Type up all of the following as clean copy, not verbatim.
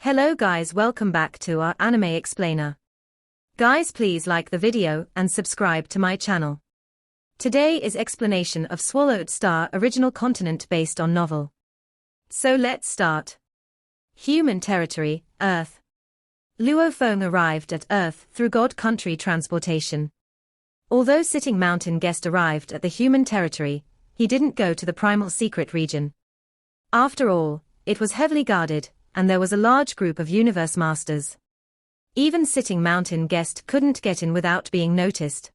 Hello guys, welcome back to our anime explainer. Guys, please like the video and subscribe to my channel. Today is explanation of Swallowed Star original continent based on novel. So let's start. Human territory, Earth. Luo Feng arrived at Earth through God Country transportation. Although Sitting Mountain Guest arrived at the human territory, he didn't go to the primal secret region. After all, it was heavily guarded, and there was a large group of universe masters. Even Sitting Mountain Guest couldn't get in without being noticed.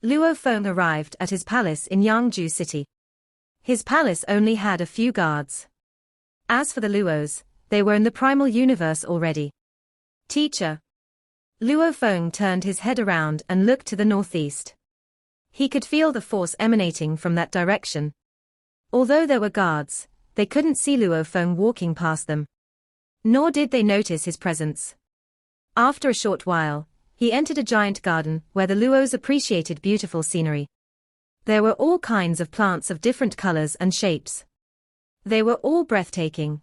Luo Feng arrived at his palace in Yangju City. His palace only had a few guards. As for the Luos, they were in the primal universe already. Teacher. Luo Feng turned his head around and looked to the northeast. He could feel the force emanating from that direction. Although there were guards, they couldn't see Luo Feng walking past them. Nor did they notice his presence. After a short while, he entered a giant garden where the Luos appreciated beautiful scenery. There were all kinds of plants of different colors and shapes. They were all breathtaking.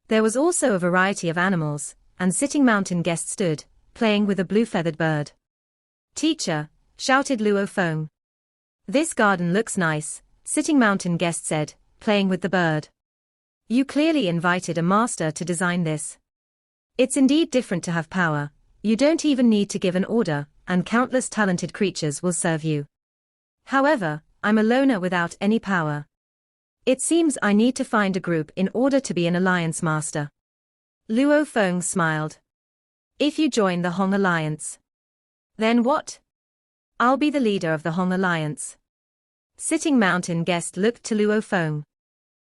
There was also a variety of animals, and Sitting Mountain Guest stood, playing with a blue-feathered bird. Teacher, shouted Luo Feng. This garden looks nice, Sitting Mountain Guest said, playing with the bird. You clearly invited a master to design this. It's indeed different to have power. You don't even need to give an order, and countless talented creatures will serve you. However, I'm a loner without any power. It seems I need to find a group in order to be an alliance master. Luo Feng smiled. If you join the Hong Alliance. Then what? I'll be the leader of the Hong Alliance. Sitting Mountain Guest looked to Luo Feng.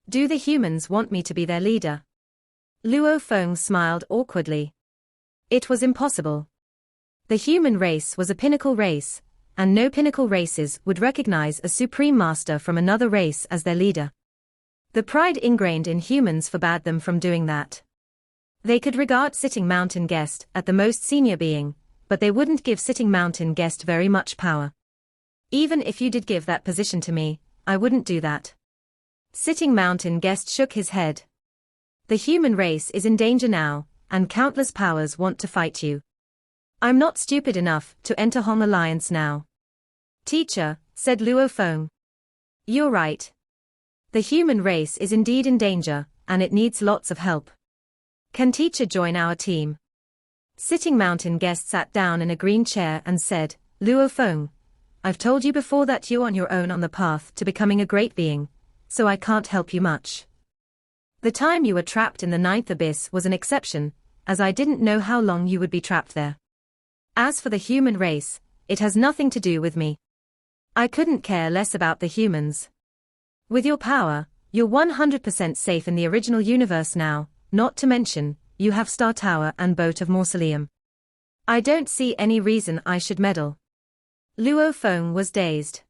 Do the humans want me to be their leader? Luo Feng smiled awkwardly. It was impossible. The human race was a pinnacle race, and no pinnacle races would recognize a supreme master from another race as their leader. The pride ingrained in humans forbade them from doing that. They could regard Sitting Mountain Guest as the most senior being, but they wouldn't give Sitting Mountain Guest very much power. Even if you did give that position to me, I wouldn't do that. Sitting Mountain Guest shook his head. The human race is in danger now, and countless powers want to fight you. I'm not stupid enough to enter Hong Alliance now. Teacher, said Luo Feng. You're right. The human race is indeed in danger, and it needs lots of help. Can teacher join our team? Sitting Mountain Guest sat down in a green chair and said, Luo Feng, I've told you before that you're on your own on the path to becoming a great being, so I can't help you much. The time you were trapped in the ninth abyss was an exception, as I didn't know how long you would be trapped there. As for the human race, it has nothing to do with me. I couldn't care less about the humans. With your power, you're 100% safe in the original universe now, not to mention, you have Star Tower and Boat of Mausoleum. I don't see any reason I should meddle. Luo Feng was dazed.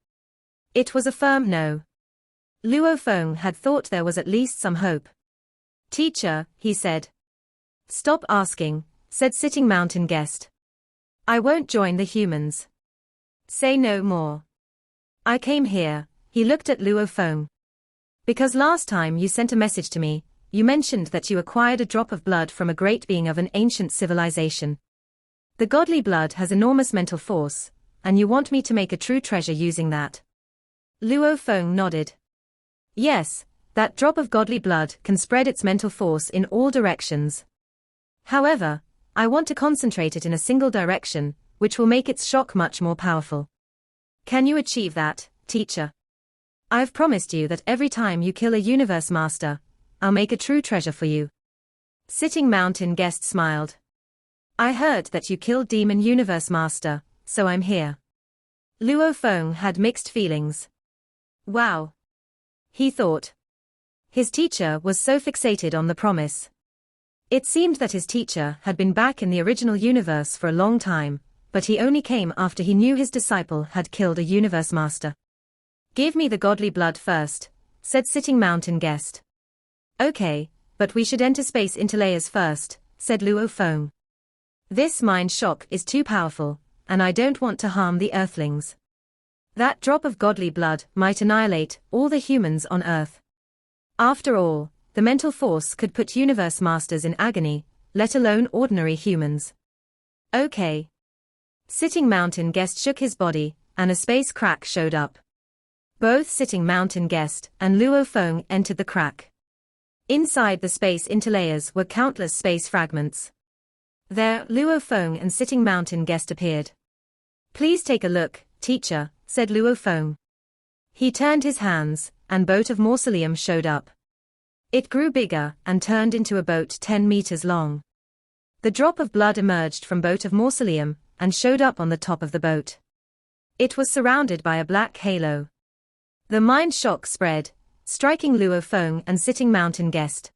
It was a firm no. Luo Feng had thought there was at least some hope. Teacher, he said. Stop asking, said Sitting Mountain Guest. I won't join the humans. Say no more. I came here, he looked at Luo Feng. Because last time you sent a message to me, you mentioned that you acquired a drop of blood from a great being of an ancient civilization. The godly blood has enormous mental force, and you want me to make a true treasure using that. Luo Feng nodded. Yes, that drop of godly blood can spread its mental force in all directions. However, I want to concentrate it in a single direction, which will make its shock much more powerful. Can you achieve that, teacher? I've promised you that every time you kill a universe master, I'll make a true treasure for you. Sitting Mountain Guest smiled. I heard that you killed Demon Universe Master, so I'm here. Luo Feng had mixed feelings. Wow. He thought. His teacher was so fixated on the promise. It seemed that his teacher had been back in the original universe for a long time, but he only came after he knew his disciple had killed a universe master. Give me the godly blood first, said Sitting Mountain Guest. Okay, but we should enter space interlayers first, said Luo Feng. This mind shock is too powerful, and I don't want to harm the Earthlings. That drop of godly blood might annihilate all the humans on Earth. After all, the mental force could put universe masters in agony, let alone ordinary humans. Okay. Sitting Mountain Guest shook his body, and a space crack showed up. Both Sitting Mountain Guest and Luo Feng entered the crack. Inside the space interlayers were countless space fragments. There, Luo Feng and Sitting Mountain Guest appeared. Please take a look, teacher, said Luo Feng. He turned his hands, and boat of mausoleum showed up. It grew bigger and turned into a boat 10 meters long. The drop of blood emerged from boat of mausoleum and showed up on the top of the boat. It was surrounded by a black halo. The mind shock spread, striking Luo Feng and Sitting Mountain Guest.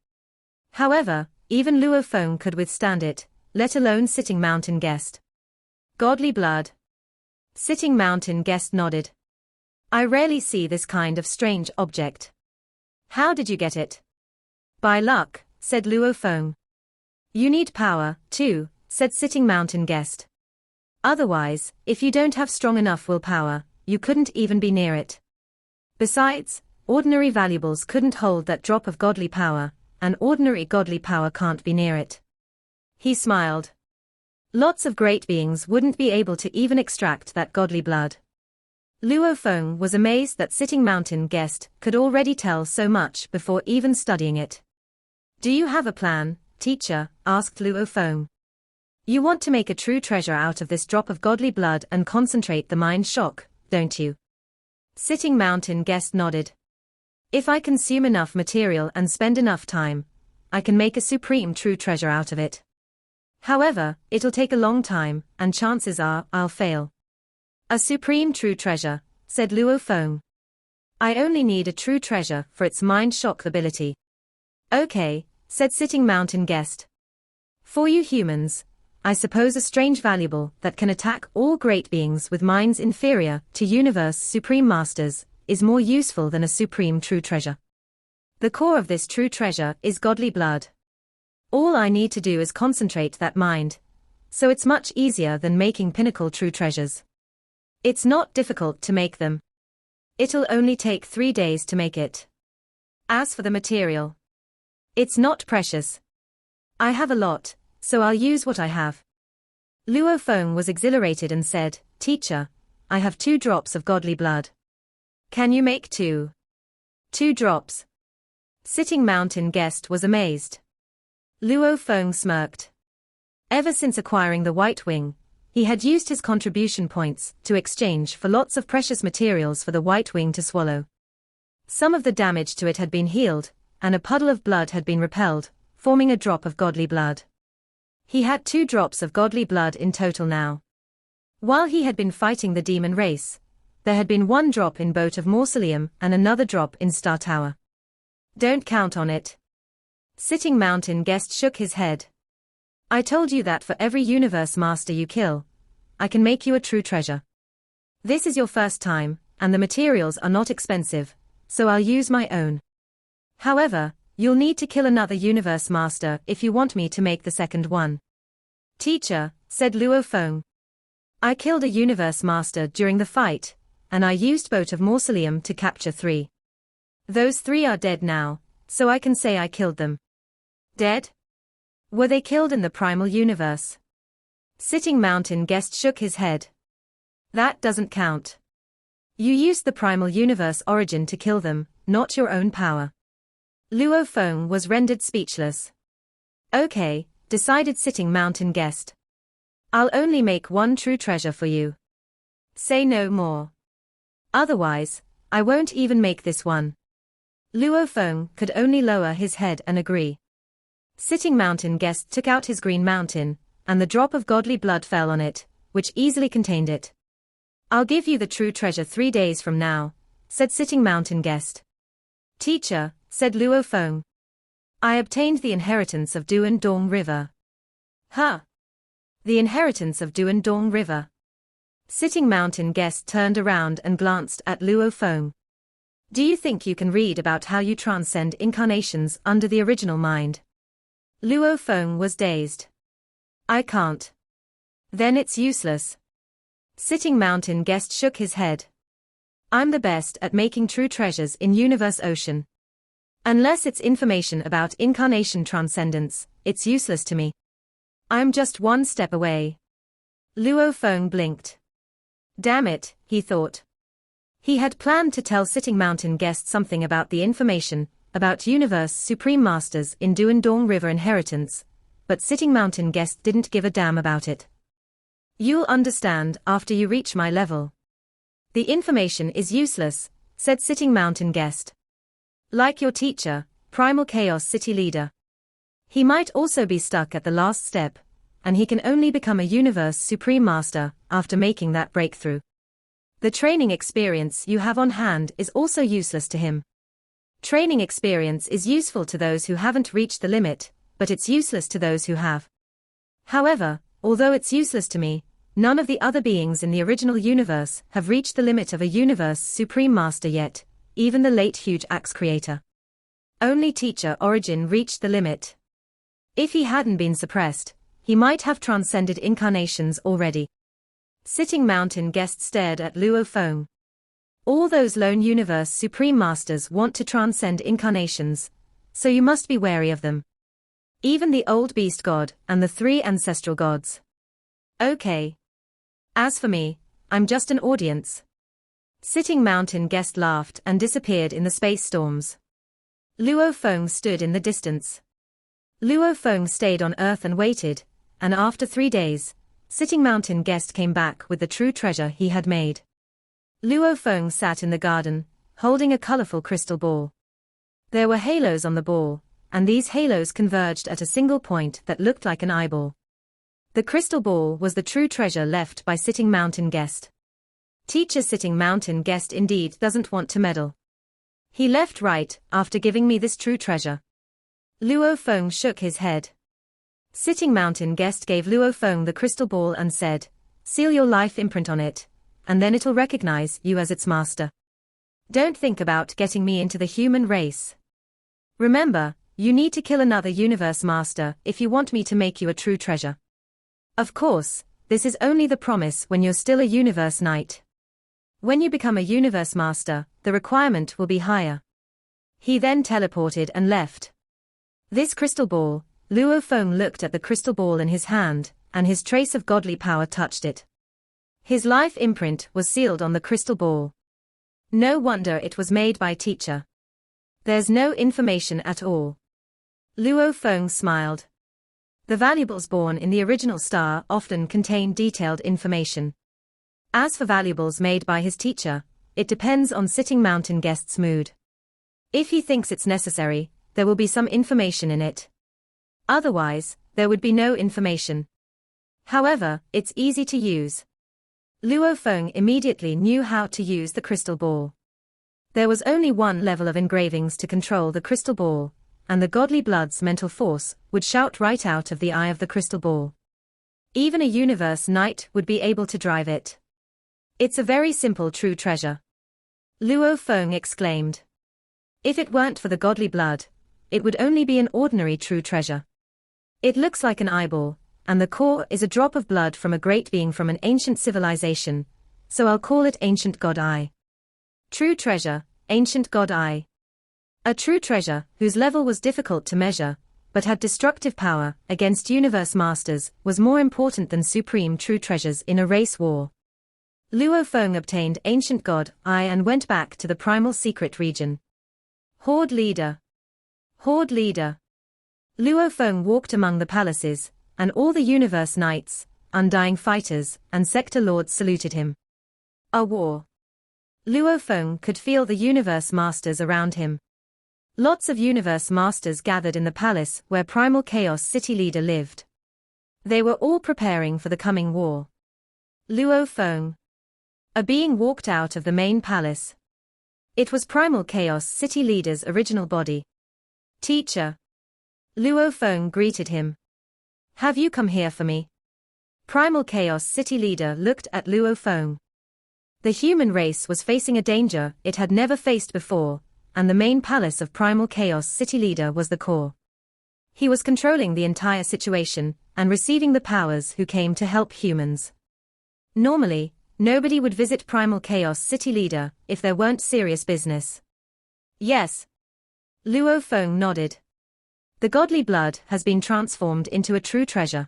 However, even Luo Feng could withstand it, let alone Sitting Mountain Guest. Godly blood. Sitting Mountain Guest nodded. I rarely see this kind of strange object. How did you get it? By luck, said Luo Feng. You need power, too, said Sitting Mountain Guest. Otherwise, if you don't have strong enough willpower, you couldn't even be near it. Besides, ordinary valuables couldn't hold that drop of godly power, and ordinary godly power can't be near it. He smiled. Lots of great beings wouldn't be able to even extract that godly blood. Luo Feng was amazed that Sitting Mountain Guest could already tell so much before even studying it. Do you have a plan, teacher? Asked Luo Feng. You want to make a true treasure out of this drop of godly blood and concentrate the mind shock, don't you? Sitting Mountain Guest nodded. If I consume enough material and spend enough time, I can make a supreme true treasure out of it. However, it'll take a long time, and chances are I'll fail. A supreme true treasure, said Luo Feng. I only need a true treasure for its mind shock ability. Okay, said Sitting Mountain Guest. For you humans, I suppose a strange valuable that can attack all great beings with minds inferior to universe supreme masters is more useful than a supreme true treasure. The core of this true treasure is godly blood. All I need to do is concentrate that mind, so it's much easier than making pinnacle true treasures. It's not difficult to make them. It'll only take 3 days to make it. As for the material, it's not precious. I have a lot, so I'll use what I have. Luo Feng was exhilarated and said, Teacher, I have 2 drops of godly blood. Can you make 2? 2 drops. Sitting Mountain Guest was amazed. Luo Feng smirked. Ever since acquiring the White Wing, he had used his contribution points to exchange for lots of precious materials for the White Wing to swallow. Some of the damage to it had been healed, and a puddle of blood had been repelled, forming a drop of godly blood. He had 2 drops of godly blood in total now. While he had been fighting the demon race, there had been 1 drop in Boat of Mausoleum and another drop in Star Tower. Don't count on it. Sitting Mountain Guest shook his head. I told you that for every universe master you kill, I can make you a true treasure. This is your first time, and the materials are not expensive, so I'll use my own. However, you'll need to kill another universe master if you want me to make the second one. Teacher, said Luo Feng. I killed a universe master during the fight, and I used Boat of Mausoleum to capture 3. Those 3 are dead now, so I can say I killed them. Dead? Were they killed in the primal universe? Sitting Mountain Guest shook his head. That doesn't count. You used the primal universe origin to kill them, not your own power. Luo Feng was rendered speechless. Okay, decided Sitting Mountain Guest. I'll only make 1 true treasure for you. Say no more. Otherwise, I won't even make this one. Luo Feng could only lower his head and agree. Sitting Mountain Guest took out his green mountain, and the drop of godly blood fell on it, which easily contained it. I'll give you the true treasure 3 days from now, said Sitting Mountain Guest. Teacher, said Luo Feng. I obtained the inheritance of Duan Dong River. Huh? The inheritance of Duan Dong River. Sitting Mountain Guest turned around and glanced at Luo Feng. Do you think you can read about how you transcend incarnations under the original mind? Luo Feng was dazed. I can't. Then it's useless. Sitting Mountain Guest shook his head. I'm the best at making true treasures in Universe Ocean. Unless it's information about incarnation transcendence, it's useless to me. I'm just one step away. Luo Feng blinked. Damn it, he thought. He had planned to tell Sitting Mountain Guest something about the information about Universe Supreme Masters in Duandong River Inheritance, but Sitting Mountain Guest didn't give a damn about it. You'll understand after you reach my level. The information is useless, said Sitting Mountain Guest. Like your teacher, Primal Chaos City Leader. He might also be stuck at the last step, and he can only become a Universe Supreme Master after making that breakthrough. The training experience you have on hand is also useless to him. Training experience is useful to those who haven't reached the limit, but it's useless to those who have. However, although it's useless to me, none of the other beings in the original universe have reached the limit of a Universe Supreme Master yet, even the late Huge Axe Creator. Only Teacher Origin reached the limit. If he hadn't been suppressed, he might have transcended incarnations already. Sitting Mountain Guest stared at Luo Feng. All those lone Universe Supreme Masters want to transcend incarnations, so you must be wary of them. Even the old beast god and the 3 ancestral gods. Okay. As for me, I'm just an audience. Sitting Mountain Guest laughed and disappeared in the space storms. Luo Feng stood in the distance. Luo Feng stayed on Earth and waited, and after 3 days, Sitting Mountain Guest came back with the true treasure he had made. Luo Feng sat in the garden, holding a colorful crystal ball. There were halos on the ball, and these halos converged at a single point that looked like an eyeball. The crystal ball was the true treasure left by Sitting Mountain Guest. Teacher Sitting Mountain Guest indeed doesn't want to meddle. He left right after giving me this true treasure. Luo Feng shook his head. Sitting Mountain Guest gave Luo Feng the crystal ball and said, "Seal your life imprint on it, and then it'll recognize you as its master. Don't think about getting me into the human race. Remember, you need to kill another universe master if you want me to make you a true treasure. Of course, this is only the promise when you're still a universe knight. When you become a universe master, the requirement will be higher." He then teleported and left. This crystal ball, Luo Feng looked at the crystal ball in his hand, and his trace of godly power touched it. His life imprint was sealed on the crystal ball. No wonder it was made by teacher. There's no information at all. Luo Feng smiled. The valuables born in the original star often contain detailed information. As for valuables made by his teacher, it depends on Sitting Mountain Guest's mood. If he thinks it's necessary, there will be some information in it. Otherwise, there would be no information. However, it's easy to use. Luo Feng immediately knew how to use the crystal ball. There was only one level of engravings to control the crystal ball, and the godly blood's mental force would shout right out of the eye of the crystal ball. Even a universe knight would be able to drive it. It's a very simple true treasure. Luo Feng exclaimed. If it weren't for the godly blood, it would only be an ordinary true treasure. It looks like an eyeball, and the core is a drop of blood from a great being from an ancient civilization, so I'll call it Ancient God Eye. True treasure, Ancient God Eye. A true treasure whose level was difficult to measure, but had destructive power against universe masters, was more important than supreme true treasures in a race war. Luo Feng obtained Ancient God Eye and went back to the primal secret region. Horde Leader. Horde Leader. Luo Feng walked among the palaces, and all the universe knights, undying fighters, and sector lords saluted him. A war. Luo Feng could feel the universe masters around him. Lots of universe masters gathered in the palace where Primal Chaos City Leader lived. They were all preparing for the coming war. Luo Feng. A being walked out of the main palace. It was Primal Chaos City Leader's original body. Teacher. Luo Feng greeted him. Have you come here for me? Primal Chaos City Leader looked at Luo Feng. The human race was facing a danger it had never faced before, and the main palace of Primal Chaos City Leader was the core. He was controlling the entire situation, and receiving the powers who came to help humans. Normally, nobody would visit Primal Chaos City Leader if there weren't serious business. Yes. Luo Feng nodded. The godly blood has been transformed into a true treasure.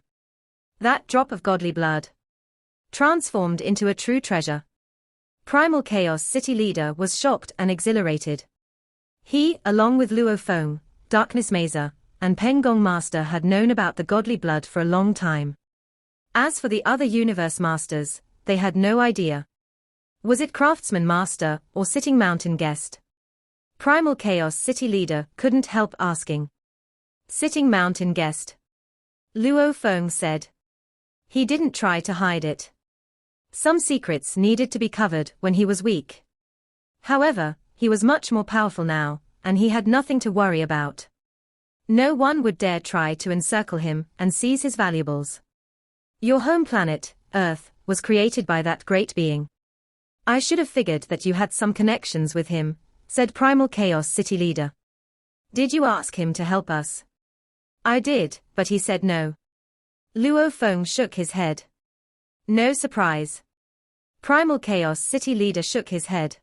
That drop of godly blood. Transformed into a true treasure. Primal Chaos City leader was shocked and exhilarated. He, along with Luo Feng, Darkness Mesa, and Pengong Master had known about the godly blood for a long time. As for the other Universe Masters, they had no idea. Was it Craftsman Master or Sitting Mountain Guest? Primal Chaos City leader couldn't help asking. Sitting Mountain Guest. Luo Feng said. He didn't try to hide it. Some secrets needed to be covered when he was weak. However, he was much more powerful now, and he had nothing to worry about. No one would dare try to encircle him and seize his valuables. Your home planet, Earth, was created by that great being. I should have figured that you had some connections with him, said Primal Chaos City leader. Did you ask him to help us? I did, but he said no. Luo Feng shook his head. No surprise. Primal Chaos City leader shook his head.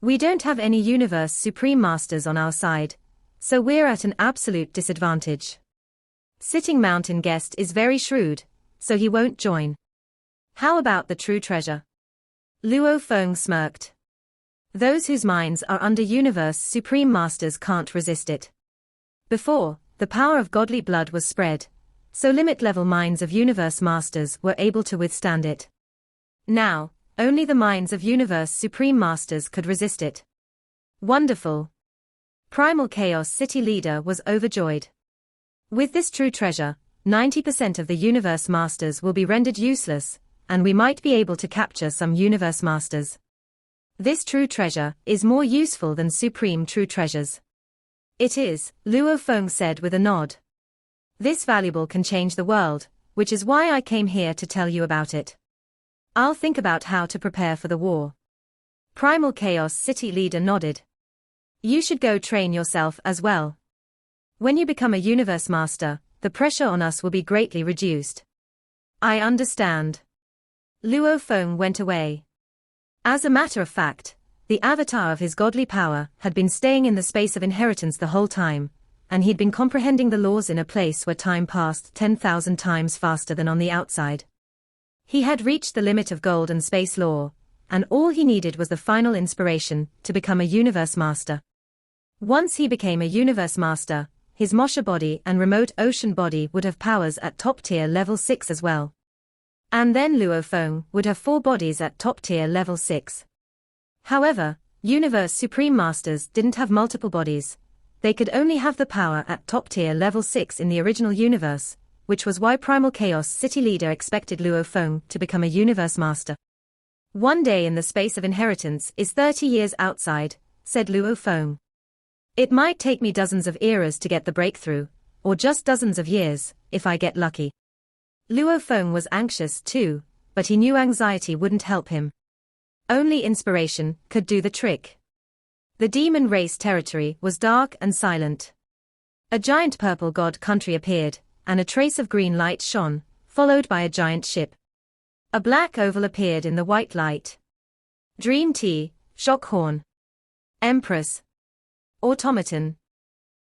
We don't have any Universe Supreme Masters on our side, so we're at an absolute disadvantage. Sitting Mountain Guest is very shrewd, so he won't join. How about the true treasure? Luo Feng smirked. Those whose minds are under Universe Supreme Masters can't resist it. Before, the power of godly blood was spread, so limit-level minds of Universe Masters were able to withstand it. Now, only the minds of Universe Supreme Masters could resist it. Wonderful. Primal Chaos City leader was overjoyed. With this true treasure, 90% of the Universe Masters will be rendered useless, and we might be able to capture some Universe Masters. This true treasure is more useful than supreme true treasures. It is, Luo Feng said with a nod. This valuable can change the world, which is why I came here to tell you about it. I'll think about how to prepare for the war. Primal Chaos City leader nodded. You should go train yourself as well. When you become a Universe Master, the pressure on us will be greatly reduced. I understand. Luo Feng went away. As a matter of fact, the avatar of his godly power had been staying in the space of inheritance the whole time, and he'd been comprehending the laws in a place where time passed 10,000 times faster than on the outside. He had reached the limit of gold and space law, and all he needed was the final inspiration to become a Universe Master. Once he became a Universe Master, his Mosha body and remote ocean body would have powers at top-tier level 6 as well. And then Luo Feng would have 4 bodies at top-tier level 6. However, Universe Supreme Masters didn't have multiple bodies. They could only have the power at top-tier level 6 in the original universe, which was why Primal Chaos City leader expected Luo Feng to become a Universe Master. One day in the space of inheritance is 30 years outside, said Luo Feng. It might take me dozens of eras to get the breakthrough, or just dozens of years, if I get lucky. Luo Feng was anxious too, but he knew anxiety wouldn't help him. Only inspiration could do the trick. The demon race territory was dark and silent. A giant purple god country appeared, and a trace of green light shone, followed by a giant ship. A black oval appeared in the white light. Dream Tea, Shock Horn. Empress. Automaton.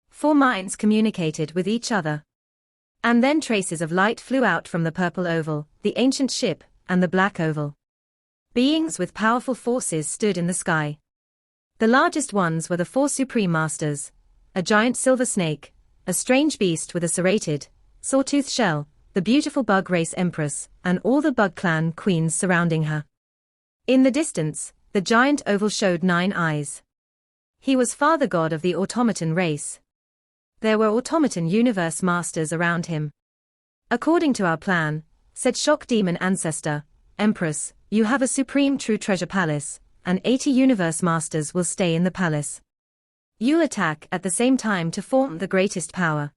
4 minds communicated with each other. And then traces of light flew out from the purple oval, the ancient ship, and the black oval. Beings with powerful forces stood in the sky. The largest ones were the 4 Supreme Masters, a giant silver snake, a strange beast with a serrated, sawtooth shell, the beautiful bug race Empress, and all the bug clan queens surrounding her. In the distance, the giant oval showed 9 eyes. He was father god of the automaton race. There were automaton Universe Masters around him. According to our plan, said Shock Demon Ancestor, Empress, you have a supreme true treasure palace, and 80 Universe Masters will stay in the palace. You'll attack at the same time to form the greatest power.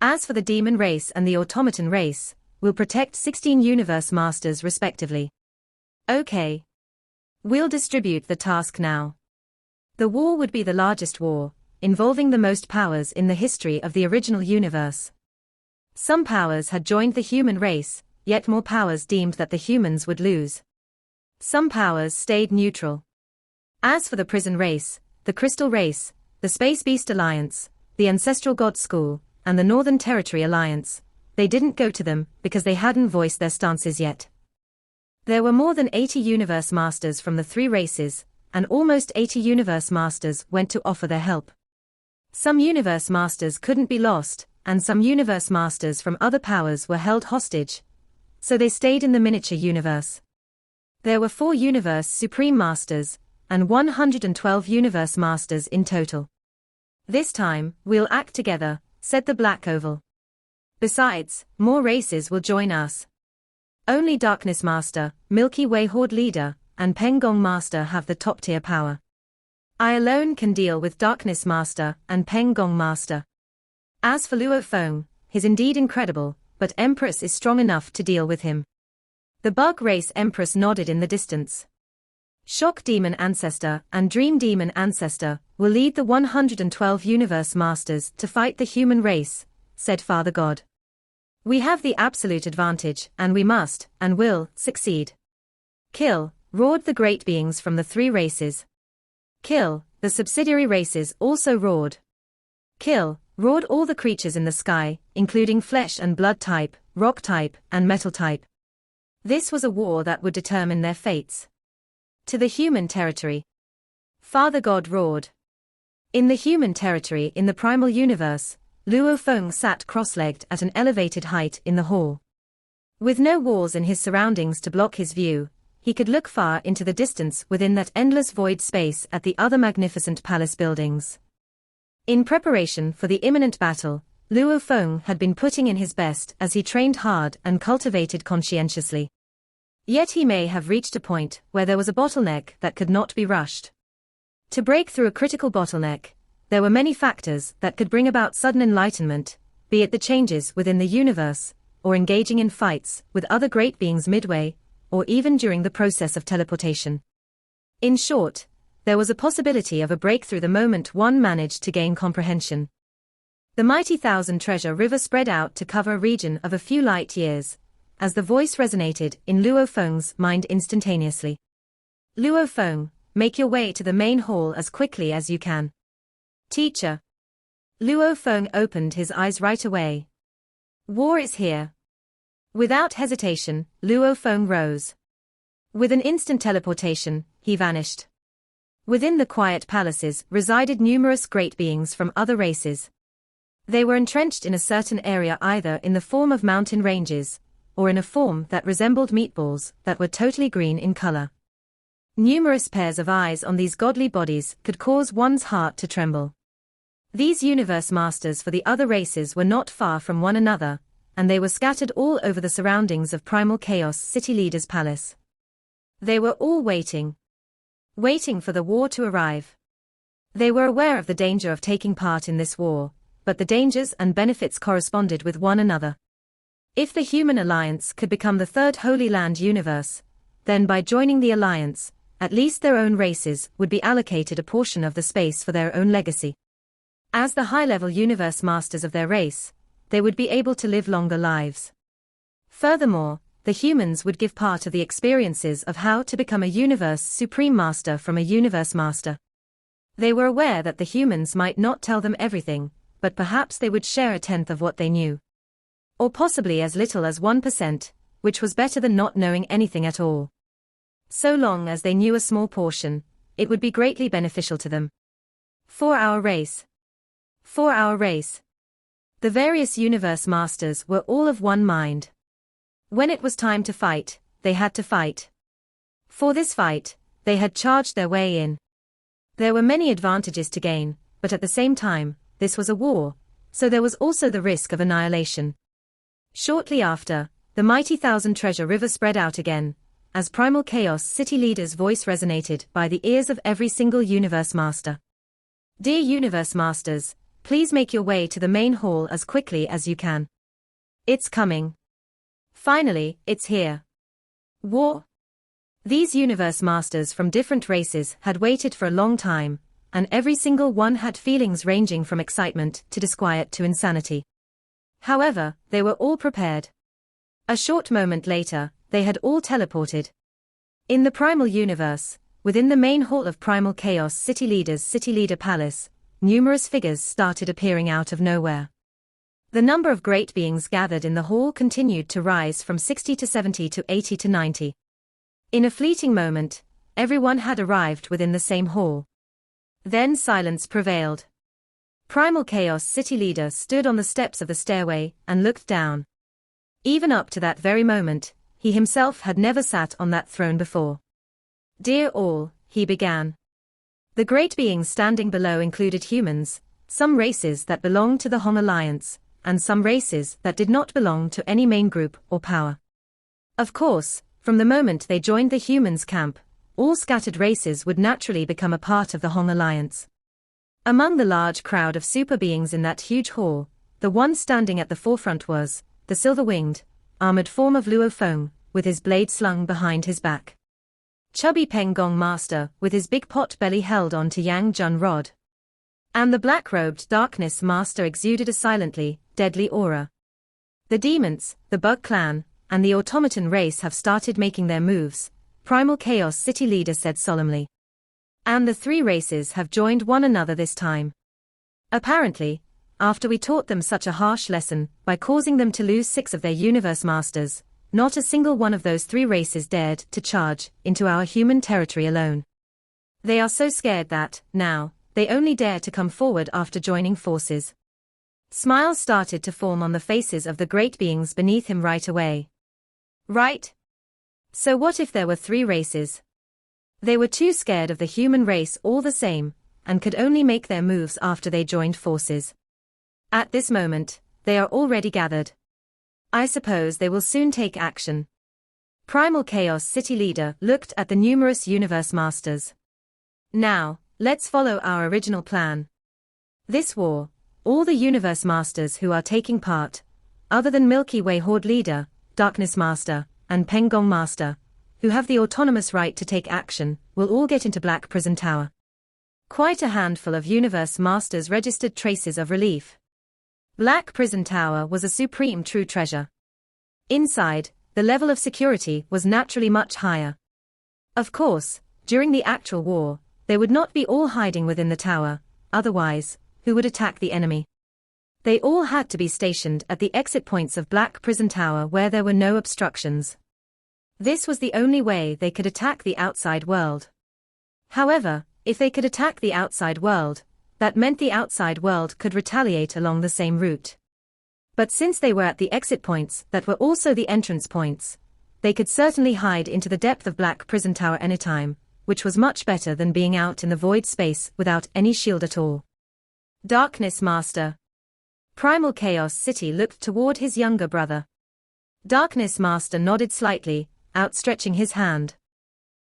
As for the demon race and the automaton race, we'll protect 16 Universe Masters respectively. Okay. We'll distribute the task now. The war would be the largest war, involving the most powers in the history of the original universe. Some powers had joined the human race, yet more powers deemed that the humans would lose. Some powers stayed neutral. As for the prison race, the crystal race, the Space Beast Alliance, the Ancestral God School, and the Northern Territory Alliance, they didn't go to them because they hadn't voiced their stances yet. There were more than 80 universe masters from the three races, and almost 80 universe masters went to offer their help. Some universe masters couldn't be lost, and some universe masters from other powers were held hostage, so they stayed in the miniature universe. There were 4 universe supreme masters, and 112 universe masters in total. This time, we'll act together, said the Black Oval. Besides, more races will join us. Only Darkness Master, Milky Way Horde Leader, and Pengong Master have the top-tier power. I alone can deal with Darkness Master and Pengong Master. As for Luo Feng, he's indeed incredible, but Empress is strong enough to deal with him. The Bug Race Empress nodded in the distance. Shock Demon Ancestor and Dream Demon Ancestor will lead the 112 Universe Masters to fight the human race, said Father God. We have the absolute advantage, and we must, and will, succeed. Kill, roared the great beings from the three races. Kill, the subsidiary races also roared. Kill, roared all the creatures in the sky, including flesh and blood type, rock type, and metal type. This was a war that would determine their fates. To the human territory. Father God roared. In the human territory in the primal universe, Luo Feng sat cross-legged at an elevated height in the hall. With no walls in his surroundings to block his view, he could look far into the distance within that endless void space at the other magnificent palace buildings. In preparation for the imminent battle, Luo Feng had been putting in his best as he trained hard and cultivated conscientiously. Yet he may have reached a point where there was a bottleneck that could not be rushed. To break through a critical bottleneck, there were many factors that could bring about sudden enlightenment, be it the changes within the universe, or engaging in fights with other great beings midway, or even during the process of teleportation. In short, there was a possibility of a breakthrough the moment one managed to gain comprehension. The mighty Thousand Treasure River spread out to cover a region of a few light years, as the voice resonated in Luo Feng's mind instantaneously. Luo Feng, make your way to the main hall as quickly as you can. Teacher. Luo Feng opened his eyes right away. War is here. Without hesitation, Luo Feng rose. With an instant teleportation, he vanished. Within the quiet palaces resided numerous great beings from other races. They were entrenched in a certain area either in the form of mountain ranges, or in a form that resembled meatballs that were totally green in color. Numerous pairs of eyes on these godly bodies could cause one's heart to tremble. These universe masters for the other races were not far from one another, and they were scattered all over the surroundings of Primal Chaos City Leader's palace. They were all waiting for the war to arrive. They were aware of the danger of taking part in this war, but the dangers and benefits corresponded with one another. If the human alliance could become the third Holy Land universe, then by joining the alliance, at least their own races would be allocated a portion of the space for their own legacy. As the high-level universe masters of their race, they would be able to live longer lives. Furthermore, the humans would give part of the experiences of how to become a universe supreme master from a universe master. They were aware that the humans might not tell them everything, but perhaps they would share a tenth of what they knew. Or possibly as little as 1%, which was better than not knowing anything at all. So long as they knew a small portion, it would be greatly beneficial to them. 4-hour race. 4-hour race. The various universe masters were all of one mind. When it was time to fight, they had to fight. For this fight, they had charged their way in. There were many advantages to gain, but at the same time, this was a war, so there was also the risk of annihilation. Shortly after, the mighty Thousand Treasure River spread out again, as Primal Chaos City Leader's voice resonated by the ears of every single universe master. Dear universe masters, please make your way to the main hall as quickly as you can. It's coming. Finally, it's here. War. These universe masters from different races had waited for a long time, and every single one had feelings ranging from excitement to disquiet to insanity. However, they were all prepared. A short moment later, they had all teleported. In the primal universe, within the main hall of Primal Chaos City Leader's City Leader Palace, numerous figures started appearing out of nowhere. The number of great beings gathered in the hall continued to rise from 60 to 70 to 80 to 90. In a fleeting moment, everyone had arrived within the same hall. Then silence prevailed. Primal Chaos City Leader stood on the steps of the stairway and looked down. Even up to that very moment, he himself had never sat on that throne before. "Dear all," he began. The great beings standing below included humans, some races that belonged to the Hong Alliance, and some races that did not belong to any main group or power. Of course, from the moment they joined the humans' camp, all scattered races would naturally become a part of the Hong Alliance. Among the large crowd of super beings in that huge hall, the one standing at the forefront was the silver-winged, armored form of Luo Feng, with his blade slung behind his back. Chubby Peng Gong Master, with his big pot belly held on to Yang Jun rod. And the black-robed Darkness Master exuded a silently deadly aura. The demons, the Bug Clan, and the automaton race have started making their moves, Primal Chaos City Leader said solemnly. And the three races have joined one another this time. Apparently, after we taught them such a harsh lesson by causing them to lose 6 of their universe masters, not a single one of those 3 races dared to charge into our human territory alone. They are so scared that, now, they only dare to come forward after joining forces. Smiles started to form on the faces of the great beings beneath him right away. Right? So what if there were 3 races? They were too scared of the human race all the same, and could only make their moves after they joined forces. At this moment, they are already gathered. I suppose they will soon take action. Primal Chaos City Leader looked at the numerous universe masters. Now, let's follow our original plan. This war, all the universe masters who are taking part, other than Milky Way Horde Leader, Darkness Master, and Peng Gong Master, who have the autonomous right to take action, will all get into Black Prison Tower. Quite a handful of universe masters registered traces of relief. Black Prison Tower was a supreme true treasure. Inside, the level of security was naturally much higher. Of course, during the actual war, they would not be all hiding within the tower, otherwise, who would attack the enemy? They all had to be stationed at the exit points of Black Prison Tower where there were no obstructions. This was the only way they could attack the outside world. However, if they could attack the outside world, that meant the outside world could retaliate along the same route. But since they were at the exit points that were also the entrance points, they could certainly hide into the depth of Black Prison Tower anytime, which was much better than being out in the void space without any shield at all. Darkness Master. Primal Chaos City looked toward his younger brother. Darkness Master nodded slightly, outstretching his hand.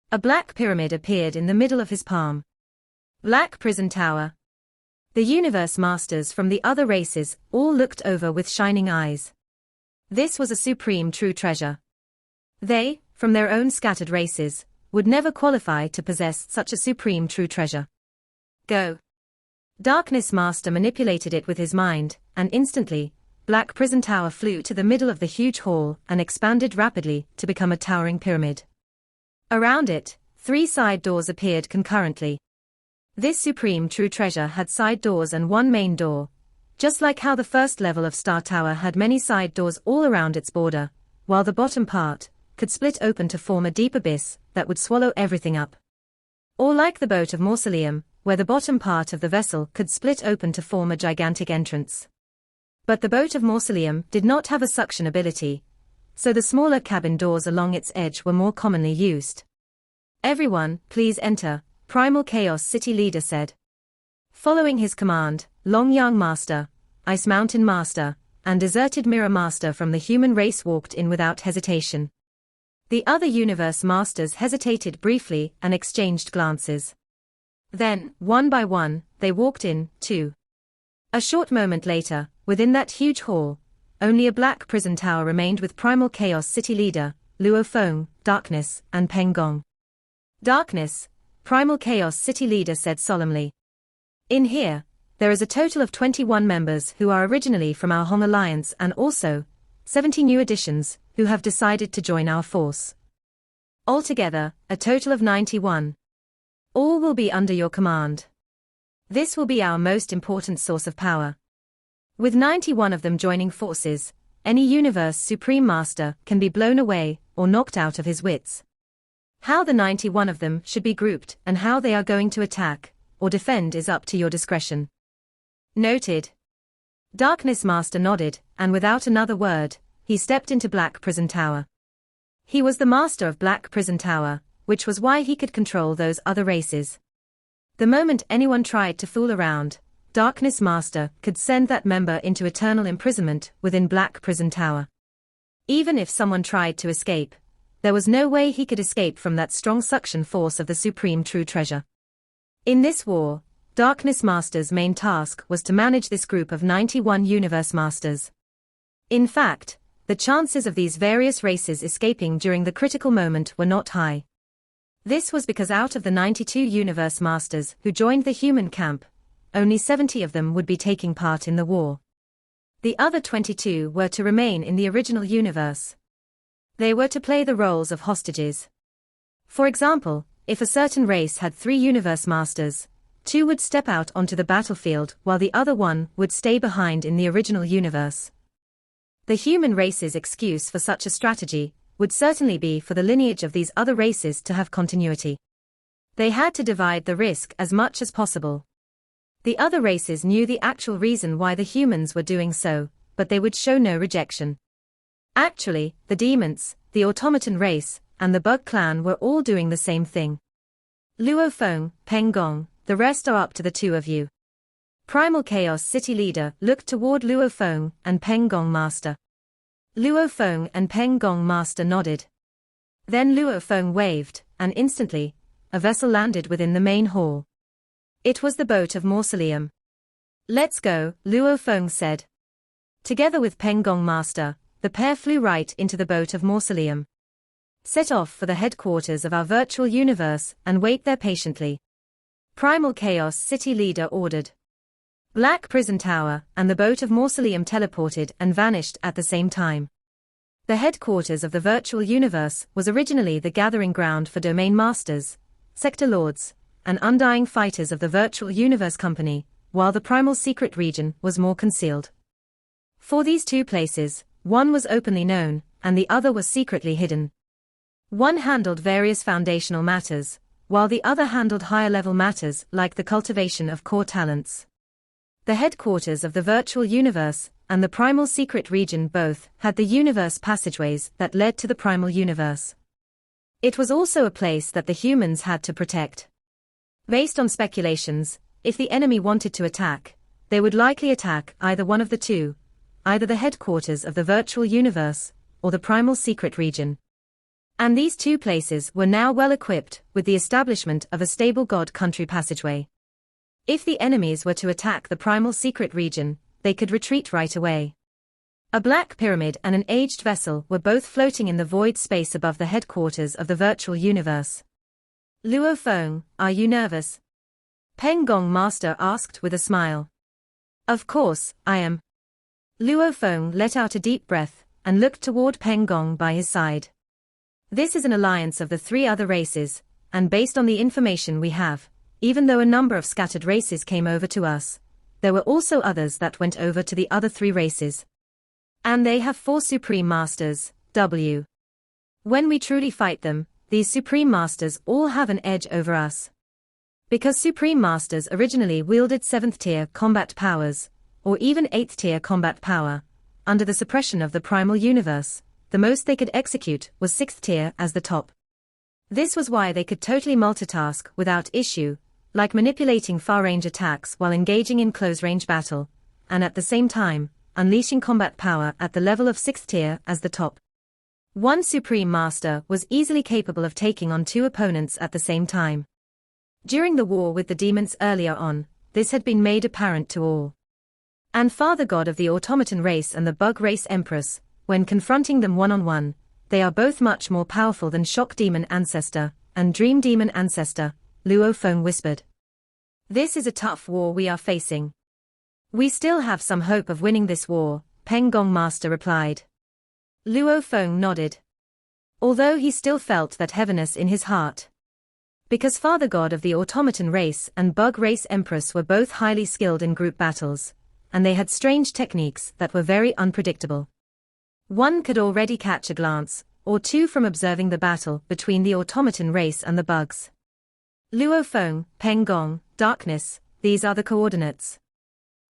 A black pyramid appeared in the middle of his palm. Black Prison Tower. The universe masters from the other races all looked over with shining eyes. This was a supreme true treasure. They, from their own scattered races, would never qualify to possess such a supreme true treasure. Go. Darkness Master manipulated it with his mind, and instantly, Black Prison Tower flew to the middle of the huge hall and expanded rapidly to become a towering pyramid. Around it, 3 side doors appeared concurrently. This supreme true treasure had side doors and 1 main door, just like how the first level of Star Tower had many side doors all around its border, while the bottom part could split open to form a deep abyss that would swallow everything up. Or like the boat of Mausoleum, where the bottom part of the vessel could split open to form a gigantic entrance. But the boat of Mausoleum did not have a suction ability, so the smaller cabin doors along its edge were more commonly used. Everyone, please enter, Primal Chaos City Leader said. Following his command, Long Yang Master, Ice Mountain Master, and Deserted Mirror Master from the human race walked in without hesitation. The other universe masters hesitated briefly and exchanged glances. Then, one by one, they walked in, too. A short moment later, within that huge hall, only a Black Prison Tower remained with Primal Chaos City Leader, Luo Feng, Darkness, and Peng Gong. Darkness, Primal Chaos City Leader said solemnly. In here, there is a total of 21 members who are originally from our Hong Alliance and also 70 new additions who have decided to join our force. Altogether, a total of 91. All will be under your command. This will be our most important source of power. With 91 of them joining forces, any universe supreme master can be blown away or knocked out of his wits. How the 91 of them should be grouped and how they are going to attack or defend is up to your discretion. Noted. Darkness Master nodded, and without another word, he stepped into Black Prison Tower. He was the master of Black Prison Tower, which was why he could control those other races. The moment anyone tried to fool around, Darkness Master could send that member into eternal imprisonment within Black Prison Tower. Even if someone tried to escape, there was no way he could escape from that strong suction force of the supreme true treasure. In this war, Darkness Master's main task was to manage this group of 91 Universe Masters. In fact, the chances of these various races escaping during the critical moment were not high. This was because out of the 92 Universe Masters who joined the human camp, only 70 of them would be taking part in the war. The other 22 were to remain in the original universe. They were to play the roles of hostages. For example, if a certain race had 3 Universe Masters, 2 would step out onto the battlefield while the other 1 would stay behind in the original universe. The human race's excuse for such a strategy would certainly be for the lineage of these other races to have continuity. They had to divide the risk as much as possible. The other races knew the actual reason why the humans were doing so, but they would show no rejection. Actually, the demons, the automaton race, and the bug clan were all doing the same thing. Luo Feng, Peng Gong, the rest are up to the 2 of you. Primal Chaos City Leader looked toward Luo Feng and Peng Gong Master. Luo Feng and Peng Gong Master nodded. Then Luo Feng waved, and instantly, a vessel landed within the main hall. It was the boat of Mausoleum. "Let's go," Luo Feng said. Together with Peng Gong Master, the pair flew right into the boat of Mausoleum. "Set off for the headquarters of our virtual universe and wait there patiently," Primal Chaos City Leader ordered. Black Prison Tower and the boat of Mausoleum teleported and vanished at the same time. The headquarters of the virtual universe was originally the gathering ground for domain masters, sector lords, and undying fighters of the virtual universe company, while the primal secret region was more concealed. For these 2 places, one was openly known, and the other was secretly hidden. One handled various foundational matters, while the other handled higher-level matters like the cultivation of core talents. The headquarters of the virtual universe and the primal secret region both had the universe passageways that led to the primal universe. It was also a place that the humans had to protect. Based on speculations, if the enemy wanted to attack, they would likely attack either one of the 2, either the headquarters of the virtual universe, or the primal secret region. And these 2 places were now well equipped with the establishment of a stable God country passageway. If the enemies were to attack the primal secret region, they could retreat right away. A black pyramid and an aged vessel were both floating in the void space above the headquarters of the virtual universe. "Luo Feng, are you nervous?" Peng Gong Master asked with a smile. "Of course, I am." Luo Feng let out a deep breath and looked toward Peng Gong by his side. "This is an alliance of the 3 other races, and based on the information we have, even though a number of scattered races came over to us, there were also others that went over to the other 3 races. And they have 4 Supreme Masters, W. When we truly fight them, these Supreme Masters all have an edge over us. Because Supreme Masters originally wielded 7th-tier combat powers, or even 8th-tier combat power, under the suppression of the primal universe, the most they could execute was 6th-tier as the top. This was why they could totally multitask without issue, like manipulating far-range attacks while engaging in close-range battle, and at the same time, unleashing combat power at the level of 6th-tier as the top. One Supreme Master was easily capable of taking on 2 opponents at the same time. During the war with the demons earlier on, this had been made apparent to all. And Father God of the Automaton race and the Bug race Empress, when confronting them one-on-one, they are both much more powerful than Shock Demon Ancestor and Dream Demon Ancestor, Luo Feng whispered. "This is a tough war we are facing. We still have some hope of winning this war," Peng Gong Master replied. Luo Feng nodded. Although he still felt that heaviness in his heart. Because Father God of the Automaton race and Bug race Empress were both highly skilled in group battles, and they had strange techniques that were very unpredictable. One could already catch a glance or two from observing the battle between the automaton race and the bugs. Luo Feng, Peng Gong, darkness, these are the coordinates.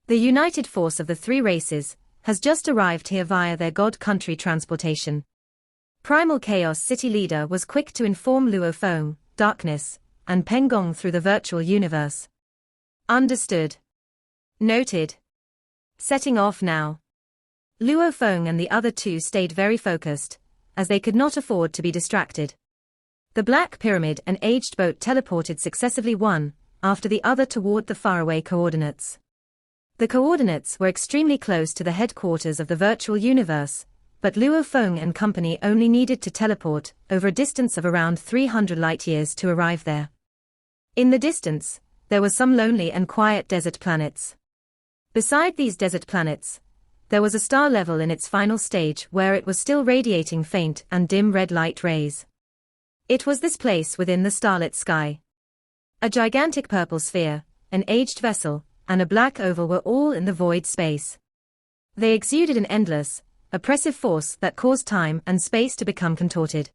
The united force of the three races has just arrived here via their god country transportation. Primal Chaos City leader was quick to inform Luo Feng, darkness, and Peng Gong through the virtual universe. Understood. Noted. Setting off now. Luo Feng and the other two stayed very focused, as they could not afford to be distracted. The Black Pyramid and Aged Boat teleported successively one after the other toward the faraway coordinates. The coordinates were extremely close to the headquarters of the virtual universe, but Luo Feng and company only needed to teleport over a distance of around 300 light-years to arrive there. In the distance, there were some lonely and quiet desert planets. Beside these desert planets, there was a star level in its final stage where it was still radiating faint and dim red light rays. It was this place within the starlit sky. A gigantic purple sphere, an aged vessel, and a black oval were all in the void space. They exuded an endless, oppressive force that caused time and space to become contorted.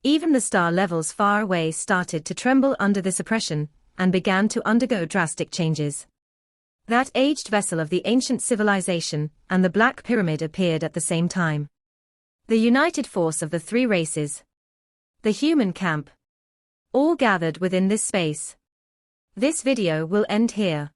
Even the star levels far away started to tremble under this oppression, and began to undergo drastic changes. That aged vessel of the ancient civilization and the Black Pyramid appeared at the same time. The united force of the three races. The human camp. All gathered within this space. This video will end here.